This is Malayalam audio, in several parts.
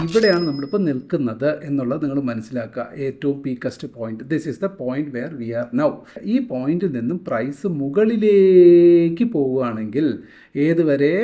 ഇവിടെയാണ് നമ്മളിപ്പോൾ നിൽക്കുന്നത് എന്നുള്ളത് നിങ്ങൾ മനസ്സിലാക്കുക. ഏറ്റവും peakest point, this is the point where we are now. ഈ പോയിന്റിൽ നിന്നും പ്രൈസ് മുകളിലേക്ക് പോവുകയാണെങ്കിൽ ഏതുവരെ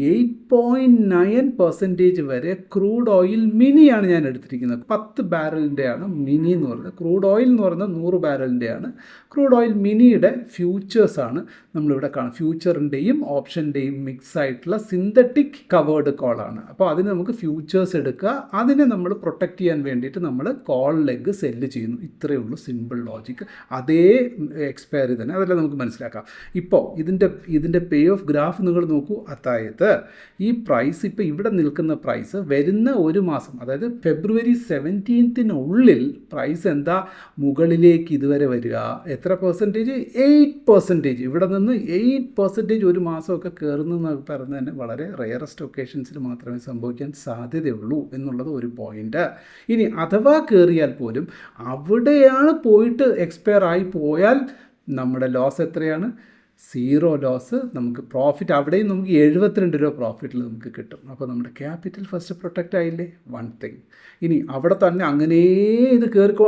8.9% വരെ ക്രൂഡ് ഓയിൽ മിനിയാണ് ഞാൻ എടുത്തിരിക്കുന്നത്. 10 ബാരലിൻ്റെയാണ് മിനി എന്ന് പറയുന്നത്. ക്രൂഡ് ഓയിൽ എന്ന് പറയുന്നത് 100 ബാരലിൻ്റെയാണ്. ക്രൂഡ് ഓയിൽ മിനിയുടെ ഫ്യൂച്ചേഴ്സാണ് നമ്മളിവിടെ കാണും. ഫ്യൂച്ചറിൻ്റെയും ഓപ്ഷൻ്റെയും മിക്സ് ആയിട്ടുള്ള സിന്തറ്റിക് കവേർഡ് കോളാണ്. അപ്പോൾ അതിന് നമുക്ക് ഫ്യൂച്ചേഴ്സ് എടുക്കുക, അതിനെ നമ്മൾ പ്രൊട്ടക്റ്റ് ചെയ്യാൻ വേണ്ടിയിട്ട് നമ്മൾ കോൾ ലെഗ് സെല്ല് ചെയ്യുന്നു. ഇത്രയേ ഉള്ളൂ സിമ്പിൾ ലോജിക്ക്. അതേ എക്സ്പയറി തന്നെ, അതെല്ലാം നമുക്ക് മനസ്സിലാക്കാം. ഇപ്പോൾ ഇതിൻ്റെ പേ ഓഫ് ഗ്രാഫ് നിങ്ങൾ നോക്കൂ. അതായത് ഈ പ്രൈസ് ഇപ്പോൾ ഇവിടെ നിൽക്കുന്ന പ്രൈസ് വരുന്ന ഒരു മാസം, അതായത് ഫെബ്രുവരി 17 പ്രൈസ് എന്താ മുകളിലേക്ക് ഇതുവരെ വരിക. എത്ര പെർസെൻറ്റേജ്? 8%. ഇവിടെ നിന്ന് 8% ഒരു മാസമൊക്കെ കയറുന്നതെന്ന് പറയുന്നത് തന്നെ വളരെ റെയറസ്റ്റ് ഒക്കേഷൻസിൽ മാത്രമേ സംഭവിക്കാൻ സാധ്യതയുള്ളൂ എന്നുള്ളത് ഒരു പോയിൻ്റ്. ഇനി അഥവാ കയറിയാൽ പോലും അവിടെയാണ് പോയിട്ട് എക്സ്പയർ ആയി പോയാൽ നമ്മുടെ ലോസ് എത്രയാണ്? 0 ലോസ്. നമുക്ക് പ്രോഫിറ്റ് അവിടെയും നമുക്ക് 72 രൂപ പ്രോഫിറ്റിൽ നമുക്ക് കിട്ടും. അപ്പോൾ നമ്മുടെ ക്യാപിറ്റൽ ഫസ്റ്റ് പ്രൊട്ടക്റ്റ് ആയില്ലേ? One thing. ഇനി അവിടെ തന്നെ അങ്ങനെ ഇത്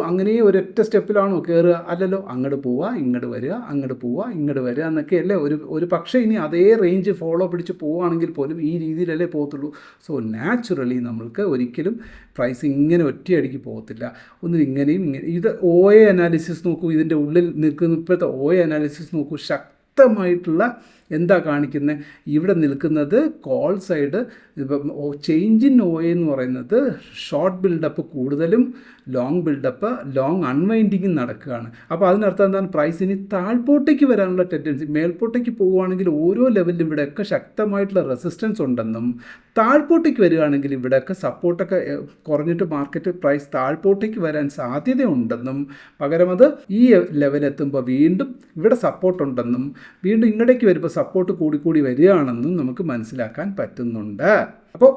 അങ്ങനെ ഒരൊറ്റ സ്റ്റെപ്പിലാണോ കയറുക? അല്ലല്ലോ. അങ്ങോട്ട് പോവുക, ഇങ്ങോട്ട് വരിക, അങ്ങോട്ട് പോവുക, ഇങ്ങോട്ട് വരിക എന്നൊക്കെയല്ലേ. ഒരു പക്ഷേ ഇനി അതേ റേഞ്ച് ഫോളോ പിടിച്ച് പോവുകയാണെങ്കിൽ പോലും ഈ രീതിയിലല്ലേ പോകത്തുള്ളൂ. സോ നാച്ചുറലി നമ്മൾക്ക് ഒരിക്കലും പ്രൈസ് ഇങ്ങനെ ഒറ്റയടിക്ക് പോകത്തില്ല. ഒന്നും ഇങ്ങനെയും ഇത് OA അനാലിസിസ് നോക്കൂ. ഇതിൻ്റെ ഉള്ളിൽ നിൽക്കുന്ന ഇപ്പോഴത്തെ OA അനാലിസിസ് നോക്കൂ. ശക്തമായിട്ടുള്ള എന്താ കാണിക്കുന്നത്? ഇവിടെ നിൽക്കുന്നത് കോൾ സൈഡ്. ഇപ്പം ചേഞ്ച് ഇൻ OA എന്ന് പറയുന്നത് ഷോർട്ട് ബിൽഡപ്പ് കൂടുതലും ലോങ് അൺവൈൻഡിങ്ങും നടക്കുകയാണ്. അപ്പോൾ അതിനർത്ഥം എന്താണ്? പ്രൈസ് ഇനി താഴ്പോട്ടേക്ക് വരാനുള്ള ടെൻഡൻസി. മേൽപോട്ടേക്ക് പോവുകയാണെങ്കിൽ ഓരോ ലെവലിലും ഇവിടെയൊക്കെ ശക്തമായിട്ടുള്ള റെസിസ്റ്റൻസ് ഉണ്ടെന്നും, താഴ്പോട്ടേക്ക് വരികയാണെങ്കിൽ ഇവിടെയൊക്കെ സപ്പോർട്ടൊക്കെ കുറഞ്ഞിട്ട് മാർക്കറ്റ് പ്രൈസ് താഴ്പോട്ടേക്ക് വരാൻ സാധ്യതയുണ്ടെന്നും, പകരം അത് ഈ ലെവലെത്തുമ്പോൾ വീണ്ടും ഇവിടെ സപ്പോർട്ടുണ്ടെന്നും, വീണ്ടും ഇങ്ങോട്ടേക്ക് വരുമ്പോൾ സപ്പോർട്ട് കൂടി വരികയാണെന്നും നമുക്ക് മനസ്സിലാക്കാൻ പറ്റുന്നുണ്ട്. അപ്പോൾ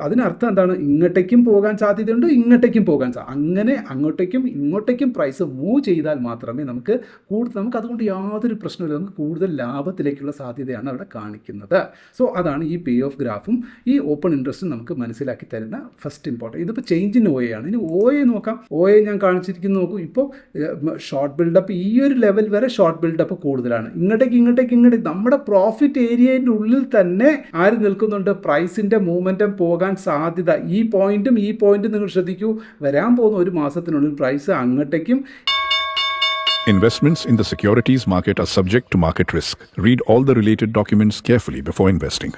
അതിനർത്ഥം എന്താണ്? ഇങ്ങോട്ടേക്കും പോകാൻ സാധ്യതയുണ്ട്, ഇങ്ങോട്ടേക്കും പോകാൻ അങ്ങനെ അങ്ങോട്ടേക്കും ഇങ്ങോട്ടേക്കും പ്രൈസ് മൂവ് ചെയ്താൽ മാത്രമേ നമുക്ക് അതുകൊണ്ട് യാതൊരു പ്രശ്നമില്ല. നമുക്ക് കൂടുതൽ ലാഭത്തിലേക്കുള്ള സാധ്യതയാണ് അവിടെ കാണിക്കുന്നത്. സോ അതാണ് ഈ പേ ഓഫ് ഗ്രാഫും ഈ ഓപ്പൺ ഇൻട്രസ്റ്റും നമുക്ക് മനസ്സിലാക്കി തരുന്ന ഫസ്റ്റ് ഇമ്പോർട്ടൻറ്റ്. ഇതിപ്പോൾ ചേഞ്ച് ഇൻ OA ആണ്. ഇനി OA നോക്കാം. OA ഞാൻ കാണിച്ചിരിക്കുന്നു നോക്കൂ. ഇപ്പോൾ ഷോർട്ട് ബിൽഡപ്പ് ഈ ഒരു ലെവൽ വരെ ഷോർട്ട് ബിൽഡപ്പ് കൂടുതലാണ്. ഇങ്ങോട്ടേക്ക് നമ്മുടെ പ്രോഫിറ്റ് ഏരിയയുടെ ഉള്ളിൽ തന്നെ ആര് നിൽക്കുന്നുണ്ട്? പ്രൈസിൻ്റെ മൂവ്മെൻറ്റം പോകാൻ സാധ്യത. ഈ പോയിന്റും നിങ്ങൾ ശ്രദ്ധിക്കൂ. വരാൻ പോകുന്ന ഒരു മാസത്തിനുള്ളിൽ price അങ്ങോട്ടേക്കും. Investments in the securities market are subject to market risk. Read all the related documents carefully before investing.